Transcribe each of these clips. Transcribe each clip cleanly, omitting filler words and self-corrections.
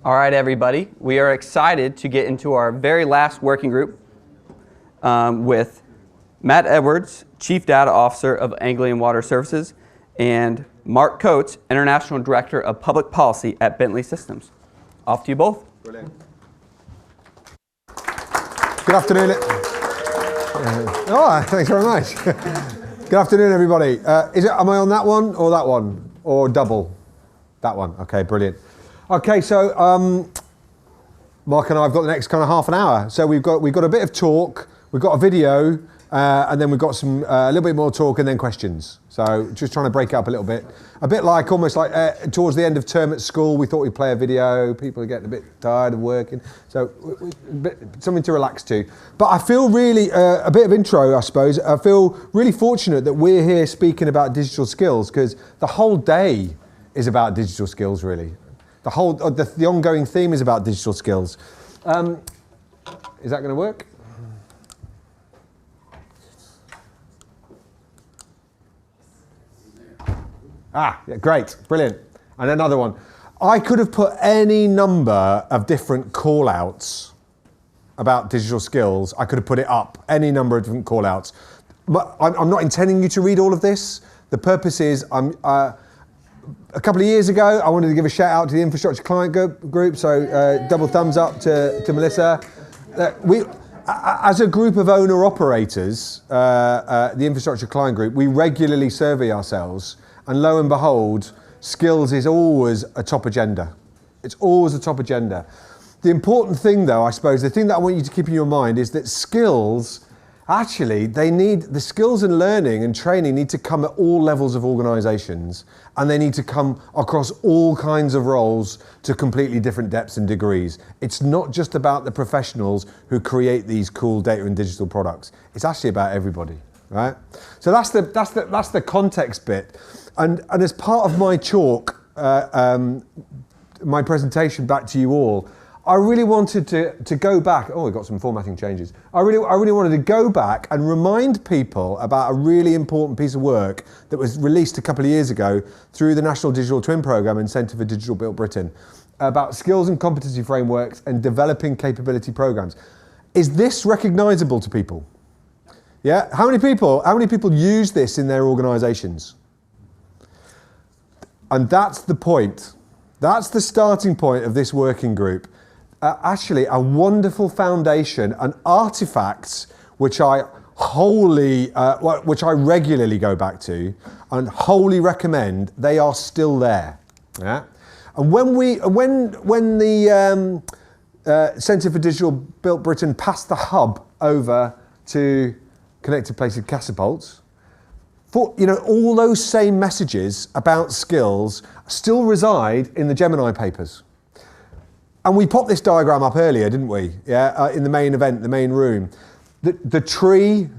All right, everybody. We are excited to get into our very last working group with Matt Edwards, Chief Data Officer of Anglian Water Services, and Mark Coates, International Director of Public Policy at Bentley Systems. Off to you both. Brilliant. Good afternoon. Thanks very much. Good afternoon, everybody. Am I on that one, or double? That one. Okay, brilliant. Okay, so Mark and I have got the next kind of half an hour. So we've got a bit of talk, we've got a video, and then we've got some a little bit more talk and then questions. So just trying to break it up a little bit. A bit like almost like towards the end of term at school, we thought we'd play a video. People are getting a bit tired of working, so something to relax to. But I feel really a bit of intro, I suppose. I feel really fortunate that we're here speaking about digital skills because the whole day is about digital skills, really. The ongoing theme is about digital skills. Is that going to work? Yeah, great, brilliant. And another one. I could have put any number of different call-outs about digital skills. I could have put it up, any number of different call-outs. But I'm not intending you to read all of this. The purpose is, a couple of years ago, I wanted to give a shout out to the infrastructure client group, so double thumbs up to Melissa. As a group of owner-operators, the infrastructure client group, we regularly survey ourselves, and lo and behold, skills is always a top agenda. It's always a top agenda. The important thing though, I suppose, the thing that I want you to keep in your mind is that skills, actually, the skills and learning and training need to come at all levels of organisations, and they need to come across all kinds of roles to completely different depths and degrees. It's not just about the professionals who create these cool data and digital products. It's actually about everybody, right? So that's the context bit. And as part of my talk, my presentation back to you all, I really wanted to go back. Oh, we've got some formatting changes. I really wanted to go back and remind people about a really important piece of work that was released a couple of years ago through the National Digital Twin Programme and Centre for Digital Built Britain about skills and competency frameworks and developing capability programs. Is this recognisable to people? Yeah. How many people use this in their organisations? And that's the point. That's the starting point of this working group. Actually, a wonderful foundation and artifacts which I regularly go back to and wholly recommend. They are still there. Yeah. And when the Centre for Digital Built Britain passed the hub over to Connected Places Catapults, all those same messages about skills still reside in the Gemini papers. And we popped this diagram up earlier, didn't we? Yeah, in the main event, the main room. The tree,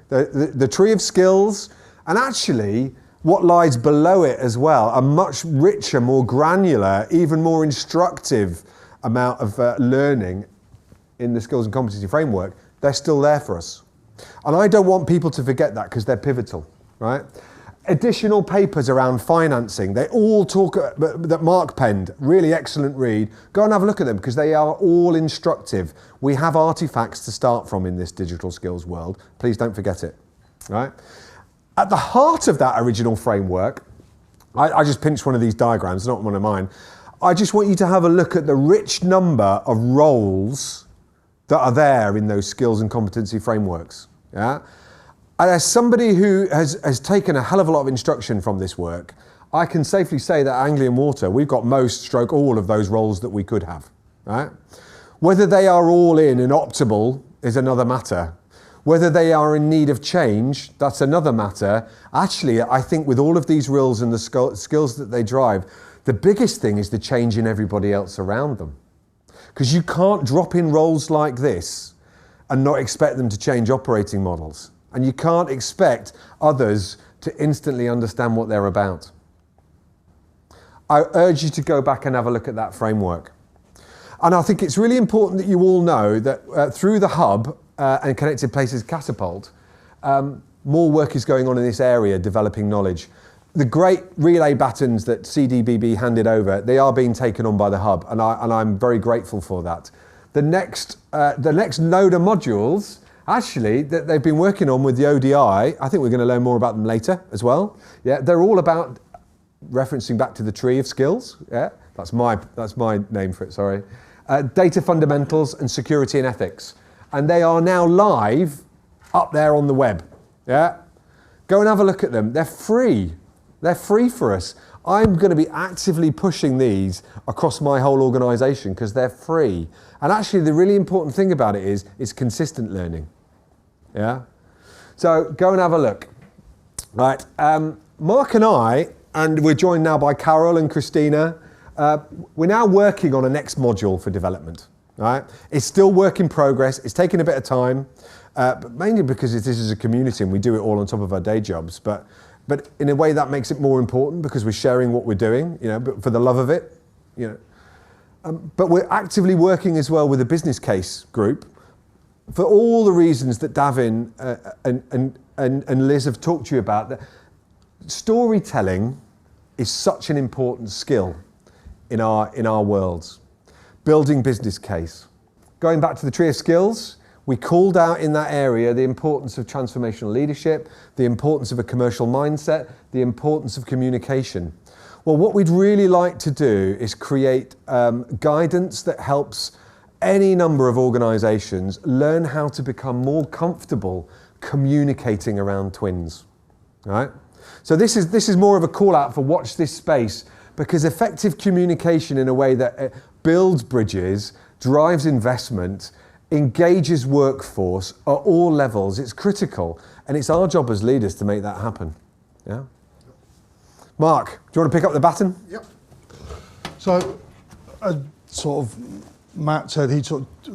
the tree of skills, and actually what lies below it as well, a much richer, more granular, even more instructive amount of learning in the skills and competency framework. They're still there for us. And I don't want people to forget that because they're pivotal. Right? Additional papers around financing, they all talk, that Mark penned, really excellent read. Go and have a look at them because they are all instructive. We have artifacts to start from in this digital skills world. Please don't forget it. Right? At the heart of that original framework, I just pinched one of these diagrams, not one of mine. I just want you to have a look at the rich number of roles that are there in those skills and competency frameworks. Yeah? And as somebody who has taken a hell of a lot of instruction from this work, I can safely say that at Anglian Water, we've got all of those roles that we could have, right? Whether they are all in and optimal is another matter. Whether they are in need of change, that's another matter. Actually, I think with all of these roles and the skills that they drive, the biggest thing is the change in everybody else around them. Because you can't drop in roles like this and not expect them to change operating models. And you can't expect others to instantly understand what they're about. I urge you to go back and have a look at that framework. And I think it's really important that you all know that through the hub and Connected Places Catapult, more work is going on in this area, developing knowledge. the great relay battens that CDBB handed over, they are being taken on by the hub, and I'm very grateful for that. The next node of modules, actually, that they've been working on with the ODI, I think we're going to learn more about them later as well. Yeah, they're all about referencing back to the tree of skills. Yeah, that's my name for it. Sorry, data fundamentals and security and ethics, and they are now live up there on the web. Yeah, go and have a look at them. They're free. They're free for us. I'm going to be actively pushing these across my whole organisation because they're free. And actually, the really important thing about it is it's consistent learning. Yeah. So go and have a look. Right. Mark and I, and we're joined now by Carol and Christina. We're now working on a next module for development. Right. It's still work in progress. It's taking a bit of time, but mainly because this is a community and we do it all on top of our day jobs. But in a way that makes it more important because we're sharing what we're doing, but for the love of it, But we're actively working as well with a business case group for all the reasons that Davin and Liz have talked to you about. That storytelling is such an important skill in our worlds. Building business case. Going back to the tree of skills, we called out in that area the importance of transformational leadership, the importance of a commercial mindset, the importance of communication. Well, what we'd really like to do is create guidance that helps any number of organisations learn how to become more comfortable communicating around twins. Right? So this is more of a call out for watch this space, because effective communication in a way that builds bridges, drives investment, engages workforce at all levels, it's critical, and it's our job as leaders to make that happen. Yeah. Mark, do you want to pick up the baton? Yep. So, Matt said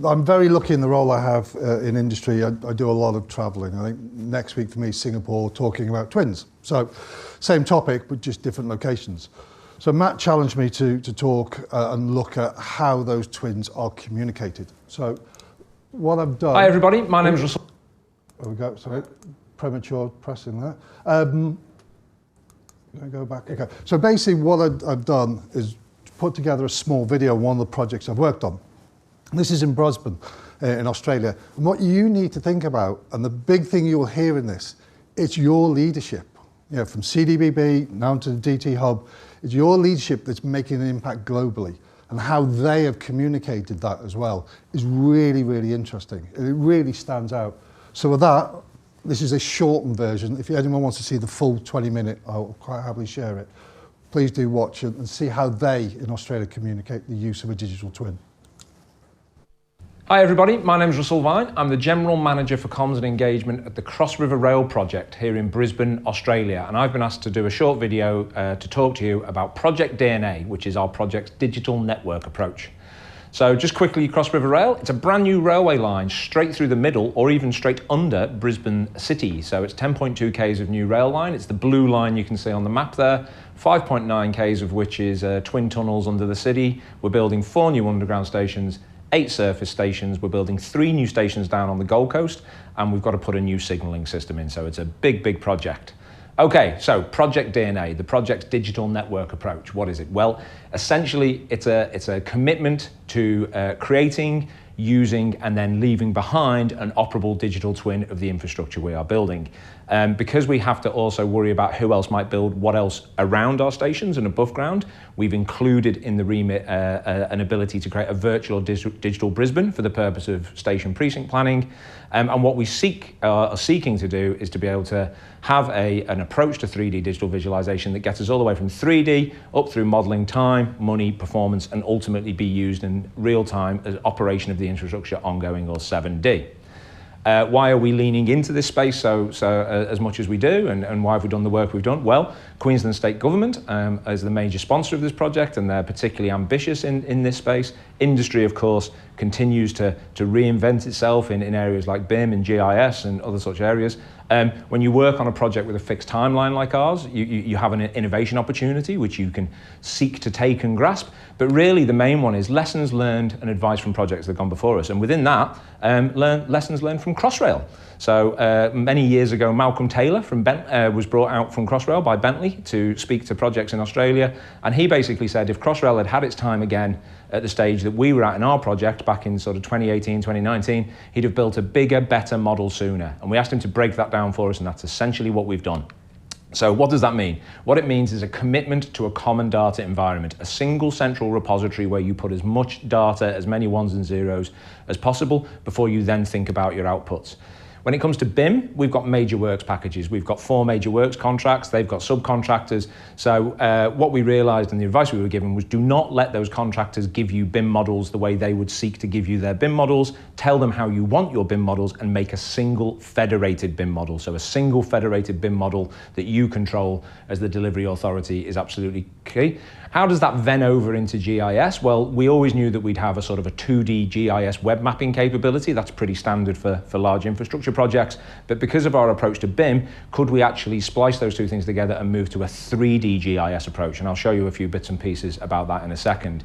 I'm very lucky in the role I have in industry. I do a lot of travelling. I think next week for me, Singapore, talking about twins. So, same topic, but just different locations. So Matt challenged me to talk and look at how those twins are communicated. So, what I've done... Hi everybody, my name is Russell. There we go, sorry, premature pressing there. Go back. Okay. So basically what I've done is put together a small video on one of the projects I've worked on. This is in Brisbane, in Australia. And what you need to think about, and the big thing you'll hear in this, it's your leadership. From CDBB now to the DT Hub, it's your leadership that's making an impact globally. And how they have communicated that as well is really, really interesting. It really stands out. So with that, this is a shortened version. If anyone wants to see the full 20-minute, I'll quite happily share it. Please do watch it and see how they in Australia communicate the use of a digital twin. Hi everybody, my name is Russell Vine. I'm the General Manager for Comms and Engagement at the Cross River Rail project here in Brisbane, Australia. And I've been asked to do a short video to talk to you about Project DNA, which is our project's digital network approach. So just quickly, Cross River Rail, it's a brand new railway line straight through the middle or even straight under Brisbane City. So it's 10.2 k's of new rail line. It's the blue line you can see on the map there, 5.9 k's of which is twin tunnels under the city. We're building 4 new underground stations, 8 surface stations. We're building 3 new stations down on the Gold Coast, and we've got to put a new signalling system in. So it's a big, big project. Okay, so Project DNA, the project's digital network approach. What is it? Well, essentially, it's a commitment to creating, using, and then leaving behind an operable digital twin of the infrastructure we are building. Because we have to also worry about who else might build what else around our stations and above ground, we've included in the remit an ability to create a virtual digital Brisbane for the purpose of station precinct planning. And what we are seeking to do is to be able to have an approach to 3D digital visualization that gets us all the way from 3D up through modeling time, money, performance, and ultimately be used in real time as operation of the infrastructure ongoing, or 7D. Why are we leaning into this space so as much as we do, and why have we done the work we've done? Well, Queensland State Government is the major sponsor of this project, and they're particularly ambitious in this space. Industry, of course, continues to reinvent itself in areas like BIM and GIS and other such areas. When you work on a project with a fixed timeline like ours, you have an innovation opportunity which you can seek to take and grasp. But really the main one is lessons learned and advice from projects that have gone before us. And within that, lessons learned from Crossrail. So many years ago, Malcolm Taylor from was brought out from Crossrail by Bentley to speak to projects in Australia. And he basically said if Crossrail had had its time again at the stage that we were at in our project back in sort of 2018, 2019, he'd have built a bigger, better model sooner. And we asked him to break that down for us, and that's essentially what we've done. So what does that mean? What it means is a commitment to a common data environment, a single central repository where you put as much data, as many ones and zeros as possible before you then think about your outputs. When it comes to BIM, we've got major works packages. We've got 4 major works contracts. They've got subcontractors. So what we realized and the advice we were given was do not let those contractors give you BIM models the way they would seek to give you their BIM models. Tell them how you want your BIM models and make a single federated BIM model. So a single federated BIM model that you control as the delivery authority is absolutely key. How does that then over into GIS? Well, we always knew that we'd have a sort of a 2D GIS web mapping capability. That's pretty standard for large infrastructure projects. But because of our approach to BIM, could we actually splice those two things together and move to a 3D GIS approach? And I'll show you a few bits and pieces about that in a second.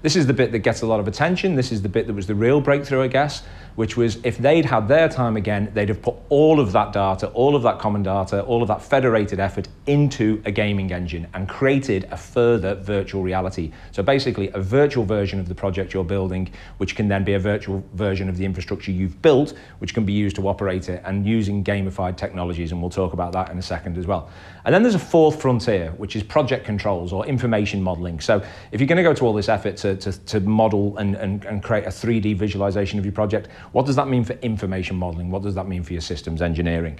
This is the bit that gets a lot of attention. This is the bit that was the real breakthrough, I guess, which was if they'd had their time again, they'd have put all of that data, all of that common data, all of that federated effort into a gaming engine and created a further virtual reality. So basically a virtual version of the project you're building, which can then be a virtual version of the infrastructure you've built, which can be used to operate it and using gamified technologies. And we'll talk about that in a second as well. And then there's a fourth frontier, which is project controls or information modeling. So if you're going to go to all this effort to model and create a 3D visualization of your project, what does that mean for information modeling? What does that mean for your systems engineering?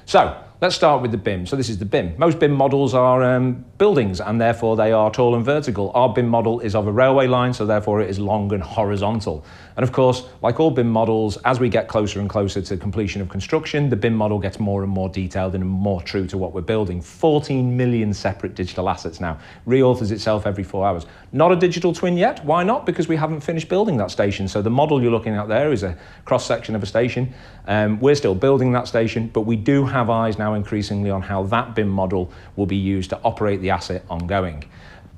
So let's start with the BIM. So this is the BIM. Most BIM models are buildings and therefore they are tall and vertical. Our BIM model is of a railway line, so therefore it is long and horizontal. And of course, like all BIM models, as we get closer and closer to completion of construction, the BIM model gets more and more detailed and more true to what we're building. 14 million separate digital assets now. Reauthors itself every 4 hours. Not a digital twin yet. Why not? Because we haven't finished building that station. So the model you're looking at there is a cross-section of a station. We're still building that station, but we do have eyes now increasingly on how that BIM model will be used to operate the asset ongoing.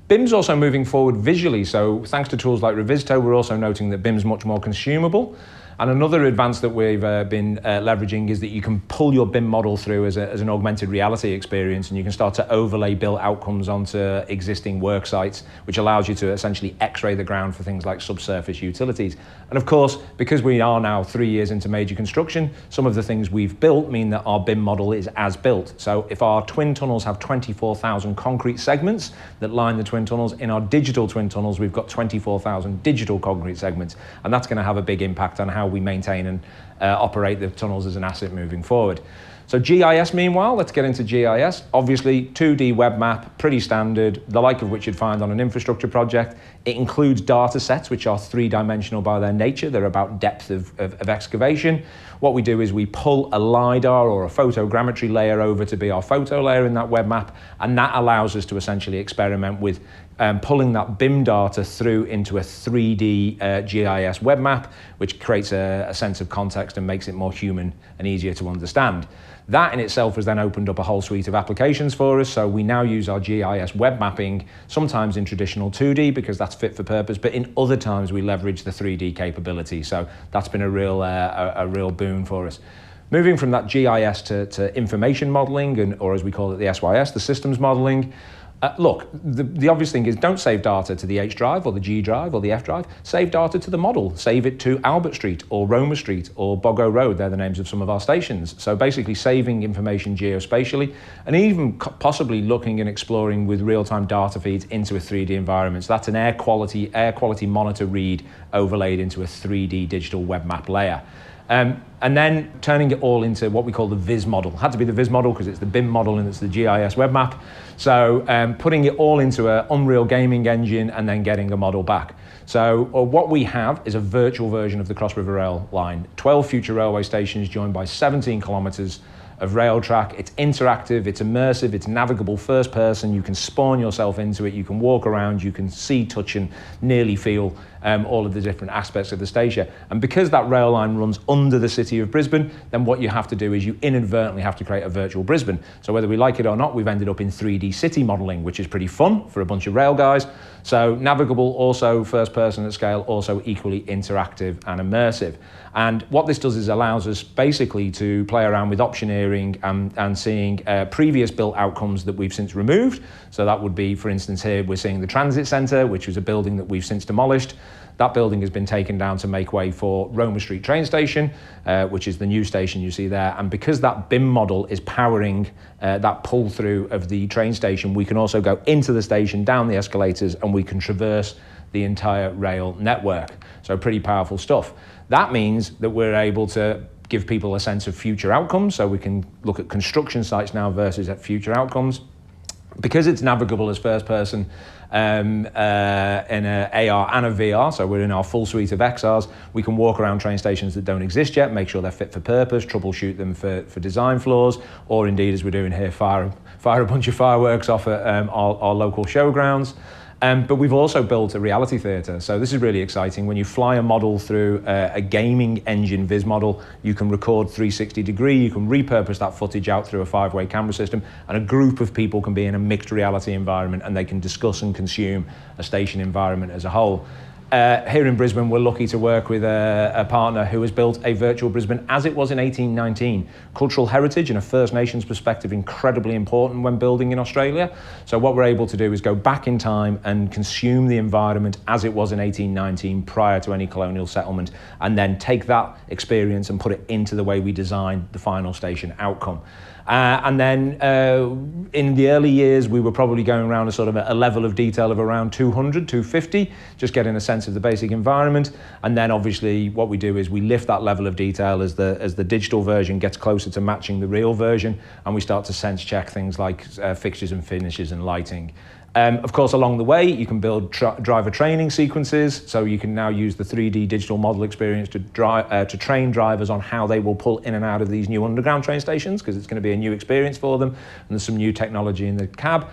BIM's also moving forward visually, so thanks to tools like Revizto, we're also noting that BIM's much more consumable. And another advance that we've been leveraging is that you can pull your BIM model through as an augmented reality experience, and you can start to overlay built outcomes onto existing work sites, which allows you to essentially x-ray the ground for things like subsurface utilities. And of course, because we are now 3 years into major construction, some of the things we've built mean that our BIM model is as built. So if our twin tunnels have 24,000 concrete segments that line the twin tunnels, in our digital twin tunnels, we've got 24,000 digital concrete segments, and that's going to have a big impact on how we maintain and operate the tunnels as an asset moving forward. So GIS, meanwhile, let's get into GIS. Obviously, 2D web map, pretty standard, the like of which you'd find on an infrastructure project. It includes data sets, which are 3-dimensional by their nature. They're about depth of excavation. What we do is we pull a LiDAR or a photogrammetry layer over to be our photo layer in that web map, and that allows us to essentially experiment with pulling that BIM data through into a 3D GIS web map, which creates a sense of context and makes it more human and easier to understand. That in itself has then opened up a whole suite of applications for us. So we now use our GIS web mapping, sometimes in traditional 2D because that's fit for purpose, but in other times we leverage the 3D capability. So that's been a real boon for us. Moving from that GIS to information modeling, or as we call it, the SYS, the systems modeling. Look, the obvious thing is don't save data to the H drive or the G drive or the F drive. Save data to the model. Save it to Albert Street or Roma Street or Boggo Road. They're the names of some of our stations. So basically saving information geospatially and even possibly looking and exploring with real-time data feeds into a 3D environment. So that's an air quality monitor read overlaid into a 3D digital web map layer. And then turning it all into what we call the Viz model. It had to be the Viz model because it's the BIM model and it's the GIS web map. So putting it all into an Unreal gaming engine and then getting a model back. So what we have is a virtual version of the Cross River Rail line. 12 future railway stations joined by 17 kilometres of rail track. It's interactive, it's immersive, it's navigable first person. You can spawn yourself into it, you can walk around, you can see, touch and nearly feel all of the different aspects of the station. And because that rail line runs under the city of Brisbane, then what you have to do is you inadvertently have to create a virtual Brisbane. So whether we like it or not, we've ended up in 3D city modelling, which is pretty fun for a bunch of rail guys. So navigable, also first person at scale, also equally interactive and immersive. And what this does is allows us basically to play around with optioneering and seeing previous built outcomes that we've since removed. So that would be, for instance, here we're seeing the transit centre, which was a building that we've since demolished. That building has been taken down to make way for Roma Street train station, which is the new station you see there. And because that BIM model is powering that pull through of the train station, we can also go into the station, down the escalators, and we can traverse the entire rail network. So pretty powerful stuff. That means that we're able to give people a sense of future outcomes. So we can look at construction sites now versus at future outcomes. Because it's navigable as first person in an AR and a VR, so we're in our full suite of XRs, we can walk around train stations that don't exist yet, make sure they're fit for purpose, troubleshoot them for design flaws, or indeed, as we're doing here, fire a bunch of fireworks off at our local showgrounds. But we've also built a reality theatre. So this is really exciting. When you fly a model through a gaming engine viz model, you can record 360 degree, you can repurpose that footage out through a 5-way camera system, and a group of people can be in a mixed reality environment and they can discuss and consume a station environment as a whole. Here in Brisbane, we're lucky to work with a partner who has built a virtual Brisbane as it was in 1819. Cultural heritage and a First Nations perspective incredibly important when building in Australia. So what we're able to do is go back in time and consume the environment as it was in 1819 prior to any colonial settlement, and then take that experience and put it into the way we design the final station outcome. And then in the early years, we were probably going around a sort of a level of detail of around 200, 250, just getting a sense of the basic environment. And then obviously what we do is we lift that level of detail as the digital version gets closer to matching the real version, and we start to sense check things like fixtures and finishes and lighting. Of course, along the way, you can build driver training sequences, so you can now use the 3D digital model experience to train drivers on how they will pull in and out of these new underground train stations, because it's going to be a new experience for them, and there's some new technology in the cab.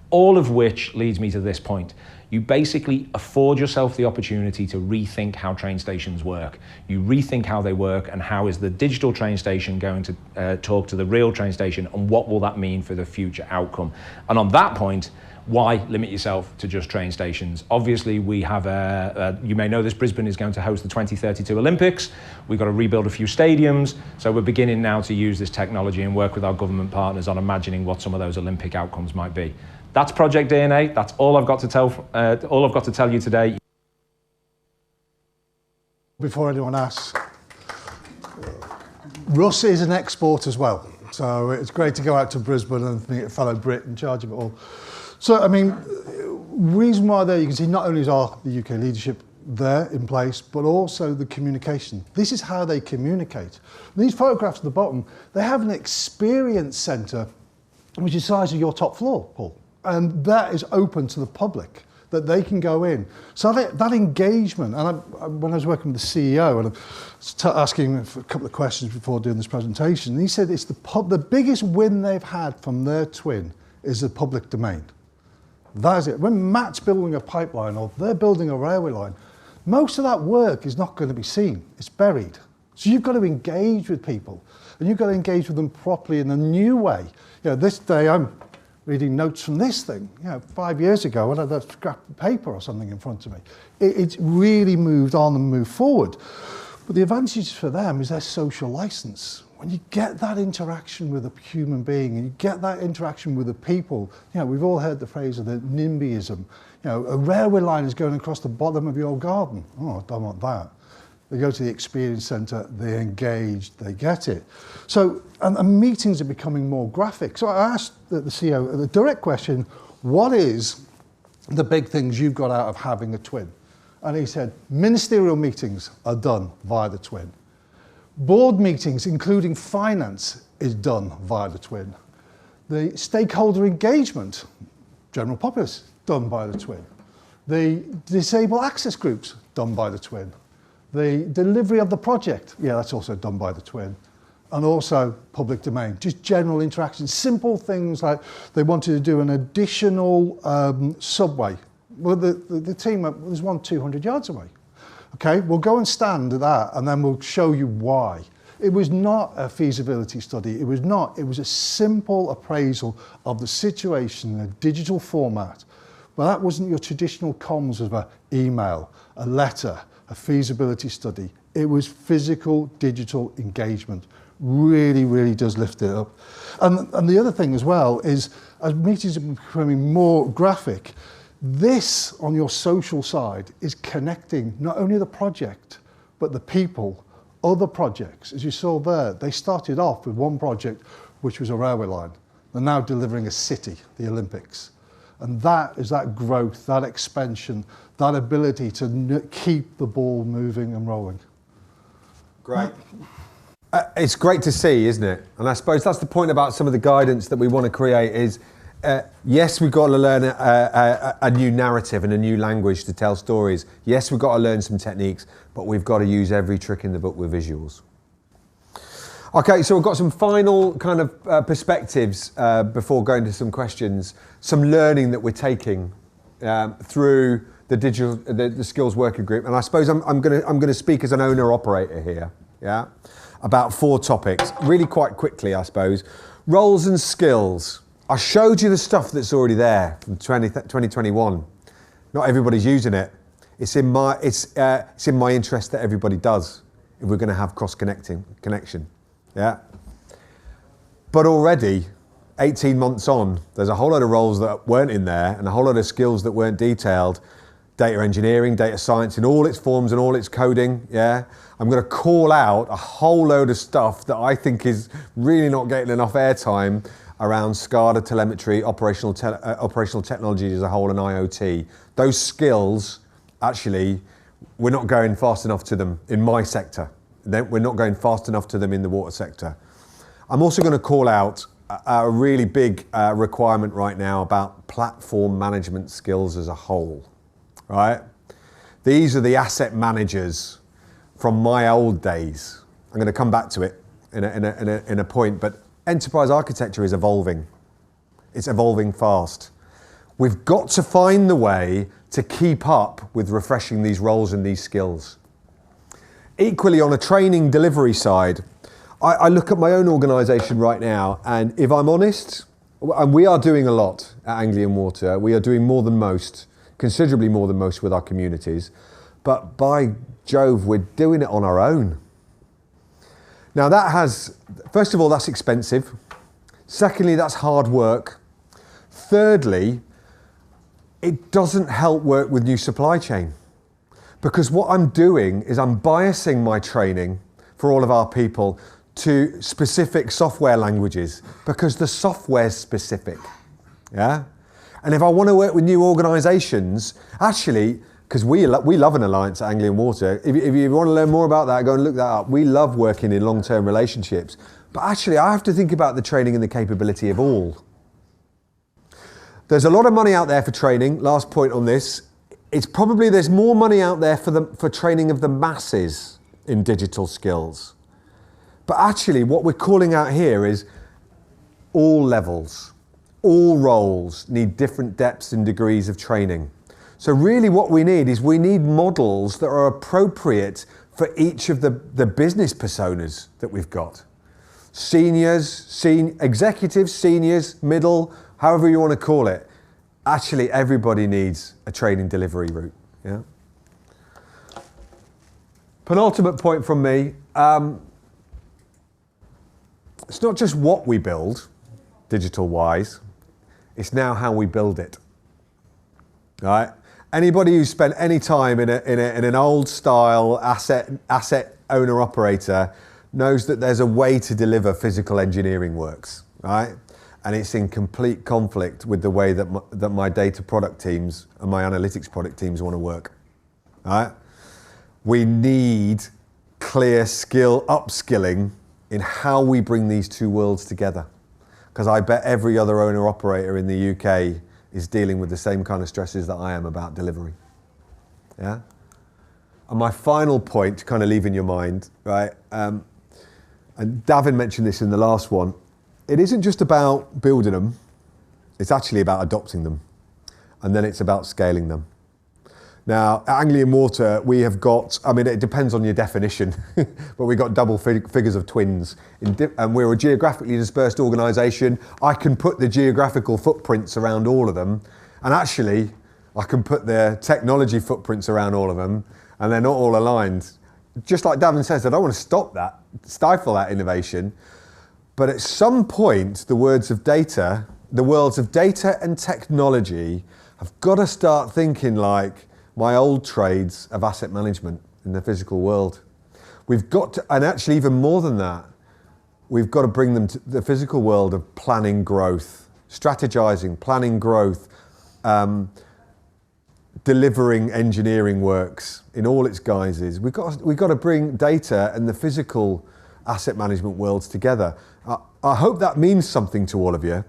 All of which leads me to this point. You basically afford yourself the opportunity to rethink how train stations work. You rethink how they work, and how is the digital train station going to talk to the real train station, and what will that mean for the future outcome? And on that point, why limit yourself to just train stations? Obviously, we have you may know this, Brisbane is going to host the 2032 Olympics. We've got to rebuild a few stadiums. So we're beginning now to use this technology and work with our government partners on imagining what some of those Olympic outcomes might be. That's Project DNA. That's all I've got to tell you today. Before anyone asks, Russ is an export as well. So it's great to go out to Brisbane and meet a fellow Brit in charge of it all. So, I mean, reason why there, you can see not only is the UK leadership there in place, but also the communication. This is how they communicate. And these photographs at the bottom, they have an experience centre, which is the size of your top floor, Paul. And that is open to the public, that they can go in. So that engagement, and when I was working with the CEO, and I was asking him a couple of questions before doing this presentation, and he said it's the biggest win they've had from their twin is the public domain. That is it. When Matt's building a pipeline or they're building a railway line, most of that work is not going to be seen. It's buried. So you've got to engage with people, and you've got to engage with them properly in a new way. You know, this day I'm reading notes from this thing. You know, 5 years ago, I had a scrap of paper or something in front of me. It's really moved on and moved forward. But the advantage for them is their social license. When you get that interaction with a human being, and you get that interaction with the people, you know, we've all heard the phrase of the NIMBYism. You know, a railway line is going across the bottom of your garden. Oh, I don't want that. They go to the experience centre, they engage, they get it. So, and meetings are becoming more graphic. So I asked the CEO the direct question, what is the big things you've got out of having a twin? And he said, ministerial meetings are done via the twin. Board meetings, including finance, is done via the twin. The stakeholder engagement, general populace, done by the twin. The disabled access groups, done by the twin. The delivery of the project, yeah, that's also done by the twin. and also public domain, just general interaction, simple things like they wanted to do an additional subway. Well, the team, there's one 200 yards away. Okay, we'll go and stand at that and then we'll show you why. It was not a feasibility study, it was a simple appraisal of the situation in a digital format. Well, that wasn't your traditional comms of an email, a letter, a feasibility study. It was physical, digital engagement. Really, really does lift it up. And the other thing as well is, as meetings are becoming more graphic, this on your social side is connecting not only the project, but the people, other projects. As you saw there, they started off with one project, which was a railway line. They're now delivering a city, the Olympics. And that is that growth, that expansion, that ability to keep the ball moving and rolling. Great. It's great to see, isn't it? And I suppose that's the point about some of the guidance that we want to create is, yes, we've got to learn a new narrative and a new language to tell stories. Yes, we've got to learn some techniques, but we've got to use every trick in the book with visuals. Okay, so we've got some final kind of perspectives before going to some questions. Some learning that we're taking through the skills working group, and I suppose I'm going to speak as an owner operator here. Yeah, about 4 topics, really quite quickly, I suppose. Roles and skills. I showed you the stuff that's already there from 2021. Not everybody's using it. It's in my interest that everybody does if we're going to have connection. Yeah. But already, 18 months on, there's a whole lot of roles that weren't in there and a whole lot of skills that weren't detailed. Data engineering, data science in all its forms and all its coding, yeah. I'm going to call out a whole load of stuff that I think is really not getting enough airtime around SCADA, telemetry, operational technology as a whole, and IoT. Those skills, actually, we're not going fast enough to them in my sector. We're not going fast enough to them in the water sector. I'm also going to call out a really big requirement right now about platform management skills as a whole, right? These are the asset managers from my old days. I'm going to come back to it in a point, but enterprise architecture is evolving. It's evolving fast. We've got to find the way to keep up with refreshing these roles and these skills. Equally, on a training delivery side, I look at my own organisation right now, and if I'm honest, and we are doing a lot at Anglian Water. We are doing more than most, considerably more than most with our communities, but by Jove, we're doing it on our own. Now that has, first of all, that's expensive. Secondly, that's hard work. Thirdly, it doesn't help work with new supply chain. Because what I'm doing is I'm biasing my training for all of our people to specific software languages because the software's specific, yeah? And if I want to work with new organisations, actually, because we love an alliance at Anglian Water. If you want to learn more about that, go and look that up. We love working in long-term relationships. But actually, I have to think about the training and the capability of all. There's a lot of money out there for training. Last point on this. It's probably there's more money out there for training of the masses in digital skills. But actually what we're calling out here is all levels, all roles need different depths and degrees of training. So really what we need is we need models that are appropriate for each of the business personas that we've got. Seniors, executives, seniors, middle, however you want to call it. Actually, everybody needs a training delivery route. Yeah. Penultimate point from me. It's not just what we build, digital-wise. It's now how we build it. All right. Anybody who's spent any time in an old-style asset owner-operator knows that there's a way to deliver physical engineering works. Right. And it's in complete conflict with the way that my data product teams and my analytics product teams want to work. Right? We need clear upskilling in how we bring these two worlds together. Because I bet every other owner-operator in the UK is dealing with the same kind of stresses that I am about delivery. Yeah? And my final point to kind of leave in your mind, right? And Davin mentioned this in the last one. It isn't just about building them, it's actually about adopting them. And then it's about scaling them. Now, at Anglian Water, we have got, I mean, it depends on your definition, but we've got double figures of twins. And we're a geographically dispersed organisation. I can put the geographical footprints around all of them. And actually, I can put the technology footprints around all of them, and they're not all aligned. Just like Davin says, I don't want to stop that, stifle that innovation. But at some point, the worlds of data and technology have got to start thinking like my old trades of asset management in the physical world. We've got to, and actually even more than that, we've got to bring them to the physical world of planning growth, strategizing, planning growth, delivering engineering works in all its guises. We've got to bring data and the physical asset management worlds together. I hope that means something to all of you,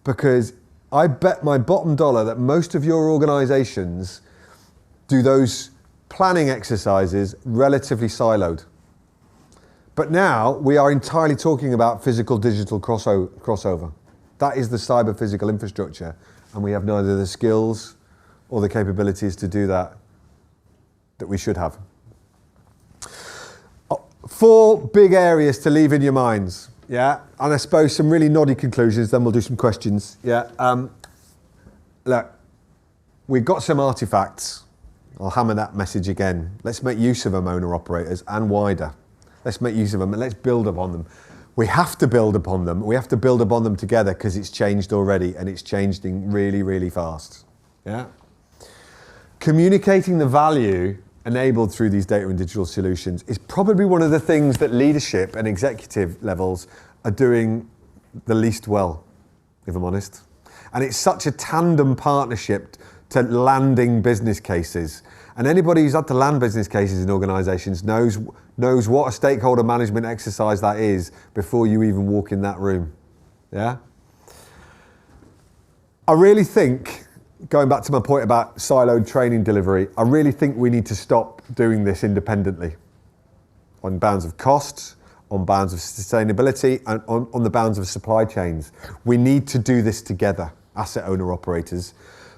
because I bet my bottom dollar that most of your organizations do those planning exercises relatively siloed. But now we are entirely talking about physical digital crossover. That is the cyber physical infrastructure, and we have neither the skills or the capabilities to do that we should have. 4 big areas to leave in your minds, yeah? And I suppose some really noddy conclusions, then we'll do some questions, yeah? Look, we've got some artifacts. I'll hammer that message again. Let's make use of them, owner-operators, and wider. Let's make use of them and let's build upon them. We have to build upon them. We have to build upon them together because it's changed already, and it's changing really, really fast, yeah? Communicating the value enabled through these data and digital solutions is probably one of the things that leadership and executive levels are doing the least well, if I'm honest. And it's such a tandem partnership to landing business cases. And anybody who's had to land business cases in organisations knows what a stakeholder management exercise that is before you even walk in that room, yeah? I really think, going back to my point about siloed training delivery, I really think we need to stop doing this independently on bounds of costs, on bounds of sustainability, and on the bounds of supply chains. We need to do this together, asset owner operators,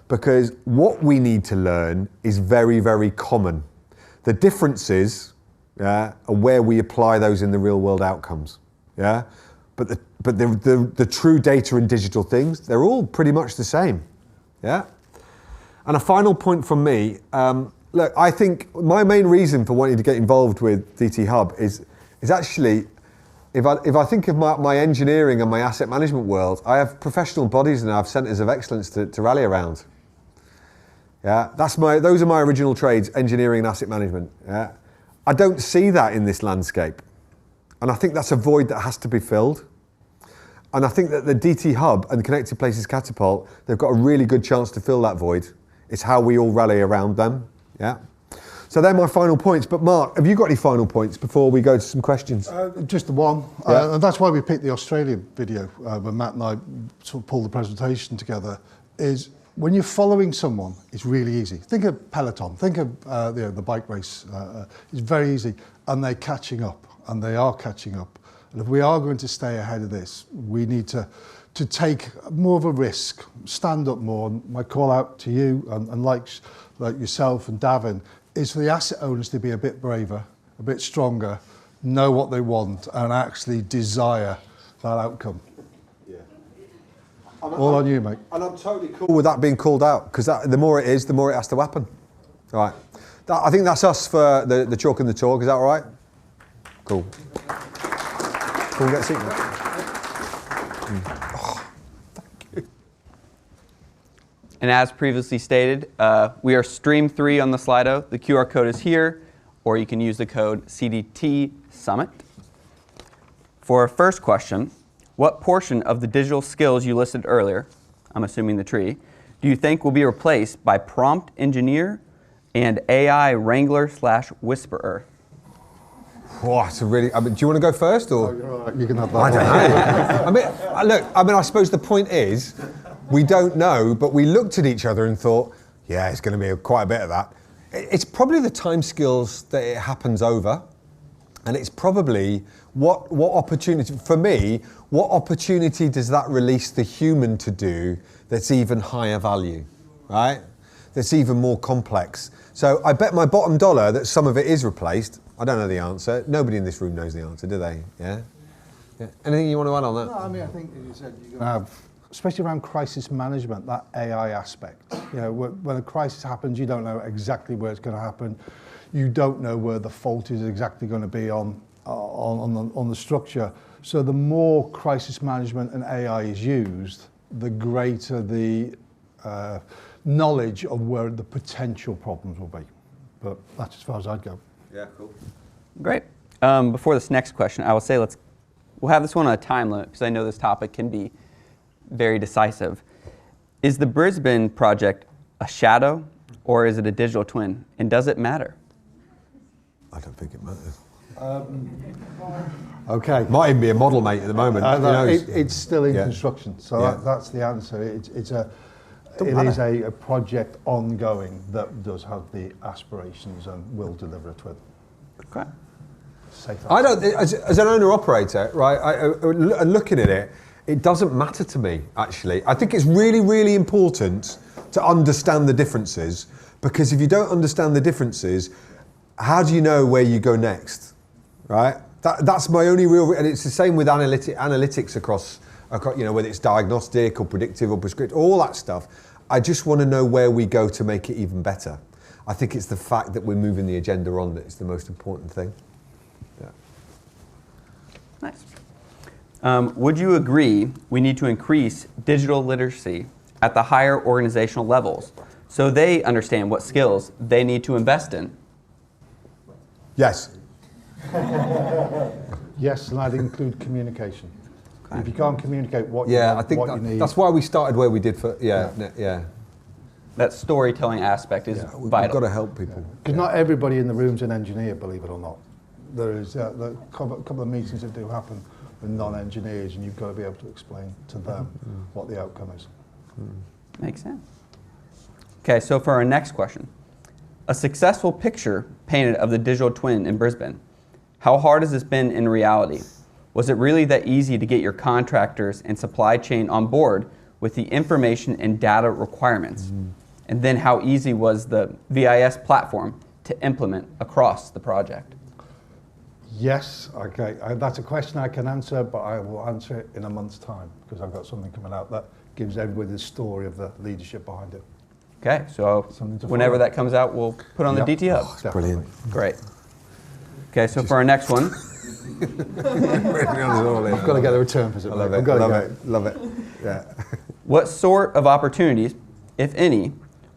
because what we need to learn is very, very common. The differences are where we apply those in the real world outcomes. Yeah, but the true data and digital things, they're all pretty much the same. Yeah. And a final point from me, look, I think my main reason for wanting to get involved with DT Hub is actually, if I think of my engineering and my asset management world, I have professional bodies and I have centres of excellence to rally around. Yeah, those are my original trades, engineering and asset management. Yeah, I don't see that in this landscape, and I think that's a void that has to be filled. And I think that the DT Hub and the Connected Places Catapult, they've got a really good chance to fill that void. It's how we all rally around them. Yeah. So they're my final points. But Mark, have you got any final points before we go to some questions? Just the one. Yeah. And that's why we picked the Australian video when Matt and I sort of pulled the presentation together, is when you're following someone, it's really easy. Think of Peloton, think of the bike race. It's very easy. And they're catching up, and they are catching up. And if we are going to stay ahead of this, we need to take more of a risk, stand up more. And my call out to you and like yourself and Davin is for the asset owners to be a bit braver, a bit stronger, know what they want, and actually desire that outcome. Yeah. All on you, mate. And I'm totally cool with that being called out, because the more it is, the more it has to happen. All right. I think that's us for the chalk and the talk. Is that all right? Cool. Can we get a seat, mate? Oh, thank you. And as previously stated, we are stream 3 on the Slido. The QR code is here, or you can use the code CDT Summit. For our first question, what portion of the digital skills you listed earlier, I'm assuming the tree, do you think will be replaced by prompt engineer and AI wrangler/whisperer? Oh, it's a really. I mean, do you want to go first, or? Oh, you're all right. You can have that. I don't know. I mean, I suppose the point is, we don't know, but we looked at each other and thought, yeah, it's going to be quite a bit of that. It's probably the time skills that it happens over, and it's probably what opportunity, for me, what opportunity does that release the human to do that's even higher value, right? That's even more complex. So I bet my bottom dollar that some of it is replaced. I don't know the answer. Nobody in this room knows the answer, do they? Yeah? Anything you want to add on that? No, I mean, I think, as you said, you're going to have, especially around crisis management, that AI aspect. You know, when a crisis happens, you don't know exactly where it's going to happen. You don't know where the fault is exactly going to be on the structure. So the more crisis management and AI is used, the greater the knowledge of where the potential problems will be. But that's as far as I'd go. Yeah, cool. Great. Before this next question, I will say we'll have this one on a time limit because I know this topic can be very decisive. Is the Brisbane project a shadow or is it a digital twin? And does it matter? I don't think it matters. Okay. Might even be a model mate at the moment. It's still in construction, so that's the answer. It is a project ongoing that does have the aspirations and will deliver a twin. Okay. I don't, as an owner-operator, right, and looking at it, it doesn't matter to me, actually. I think it's really, really important to understand the differences, because if you don't understand the differences, how do you know where you go next, right? That's my only real, and it's the same with analytics across, whether it's diagnostic or predictive or prescriptive, all that stuff. I just want to know where we go to make it even better. I think it's the fact that we're moving the agenda on that is the most important thing. Yeah. Nice. Would you agree we need to increase digital literacy at the higher organizational levels so they understand what skills they need to invest in? Yes. Yes, and I'd include communication. Okay. If you can't communicate what you need. That's why we started where we did That storytelling aspect is vital. We've got to help people. Because not everybody in the room's an engineer, believe it or not. There is a couple of meetings that do happen with non-engineers, and you've got to be able to explain to them what the outcome is. Makes sense. Okay, so for our next question. A successful picture painted of the digital twin in Brisbane. How hard has this been in reality? Was it really that easy to get your contractors and supply chain on board with the information and data requirements? And then how easy was the VIS platform to implement across the project? Yes, okay. That's a question I can answer, but I will answer it in a month's time because I've got something coming out that gives everybody the story of the leadership behind it. Okay, so whenever that comes out, we'll put on the DT Hub. Oh, brilliant. Great. Okay, so for our next one. I've got to get a return visit. I love it. Yeah. What sort of opportunities, if any,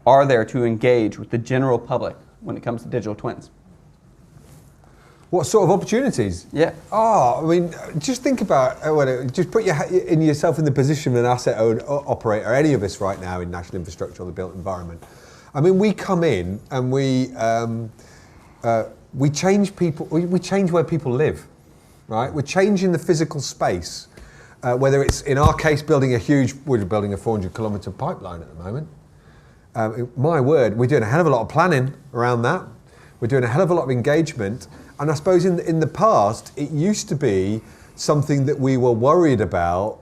are there to engage with the general public when it comes to digital twins? What sort of opportunities? Yeah. I mean, just think about, just put yourself in the position of an asset operator, any of us right now in national infrastructure or the built environment. I mean, we come in and we change people, we change where people live, right? We're changing the physical space, whether it's, in our case, we're building a 400-kilometre pipeline at the moment. My word, we're doing a hell of a lot of planning around that. We're doing a hell of a lot of engagement. And I suppose in the past, it used to be something that we were worried about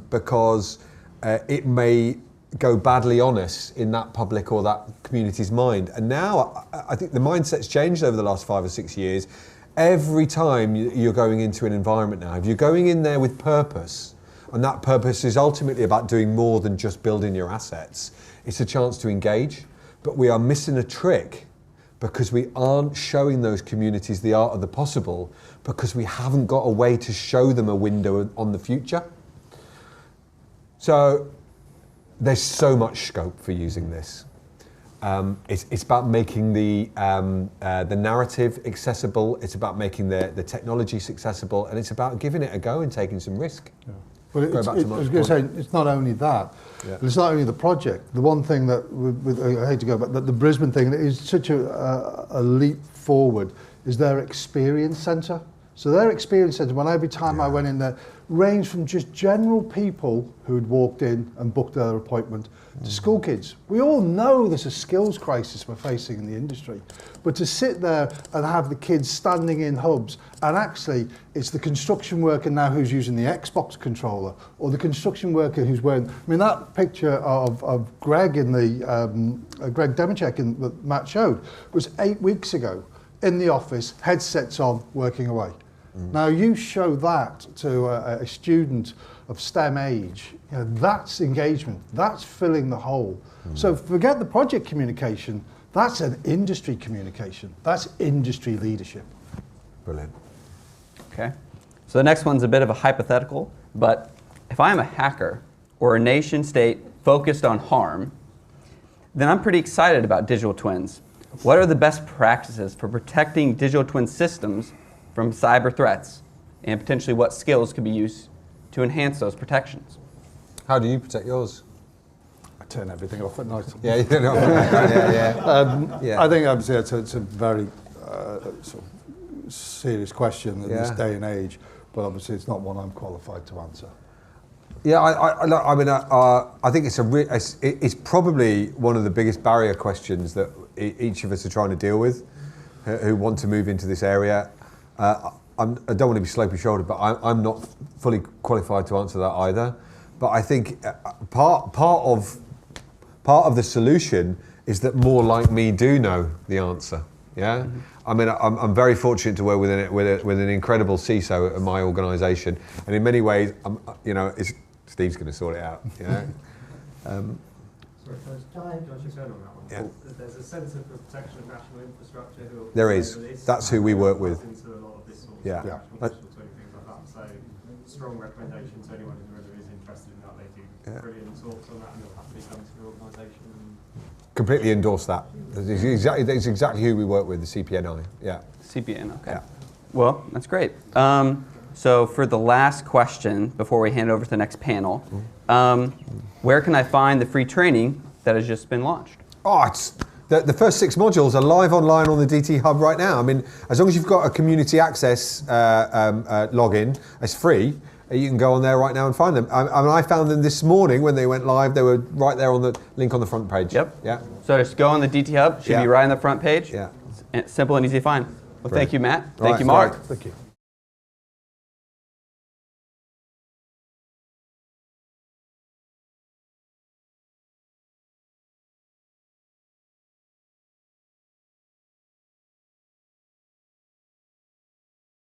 because it may go badly on us in that public or that community's mind. And now I think the mindset's changed over the last 5 or 6 years. Every time you're going into an environment now, if you're going in there with purpose, and that purpose is ultimately about doing more than just building your assets, it's a chance to engage. But we are missing a trick because we aren't showing those communities the art of the possible because we haven't got a way to show them a window on the future. So there's so much scope for using this. It's about making the narrative accessible, it's about making the technology accessible, and it's about giving it a go and taking some risk. Yeah. Well, I was going to say, it's not only that, it's not only the project. The one thing that, I hate to go back, but the Brisbane thing that is such a leap forward is their experience centre. So their experience centre, when every time I went in there, ranged from just general people who'd walked in and booked their appointment to school kids. We all know there's a skills crisis we're facing in the industry, but to sit there and have the kids standing in hubs, and actually it's the construction worker now who's using the Xbox controller, or the construction worker who's wearing, I mean, that picture of Greg in the, Greg Demachek that Matt showed was 8 weeks ago in the office, headsets on, working away. Now you show that to a student of STEM age, you know, that's engagement, that's filling the hole. So forget the project communication, that's an industry communication, that's industry leadership. Brilliant. Okay. So the next one's a bit of a hypothetical, but if I'm a hacker or a nation state focused on harm, then I'm pretty excited about digital twins. What are the best practices for protecting digital twin systems from cyber threats, and potentially what skills could be used to enhance those protections? How do you protect yours? I turn everything off at night. Yeah, you know. Yeah. I think obviously it's a very sort of serious question in this day and age, but obviously it's not one I'm qualified to answer. Yeah, I mean, I think it's probably one of the biggest barrier questions that each of us are trying to deal with, who want to move into this area. I don't want to be slopey-shouldered, but I'm not fully qualified to answer that either. But I think part of the solution is that more like me do know the answer. Yeah, I mean, I'm very fortunate to work with an incredible CISO at my organisation, and in many ways, Steve's going to sort it out. You know. Sorry, can I just go on that one? Yeah. There's a Centre for Protection of National Infrastructure. There is. That's who we work with. Into a lot of this sort of Yeah. national infrastructure and things like that. So strong recommendation to anyone who really is interested in that. They do brilliant talks on that, and they'll happily come to your organisation. Completely endorse that. It's exactly who we work with, the CPNI. Yeah. CPN, okay. Yeah. Well, that's great. So for the last question, before we hand over to the next panel, where can I find the free training that has just been launched? Oh, it's the first 6 modules are live online on the DT Hub right now. I mean, as long as you've got a community access login, it's free. You can go on there right now and find them. I found them this morning when they went live. They were right there on the link on the front page. Yep. Yeah. So just go on the DT Hub. Should be right on the front page. Yeah. Simple and easy to find. Well, thank you, Matt. Thank Right, you, Mark. right. Thank you.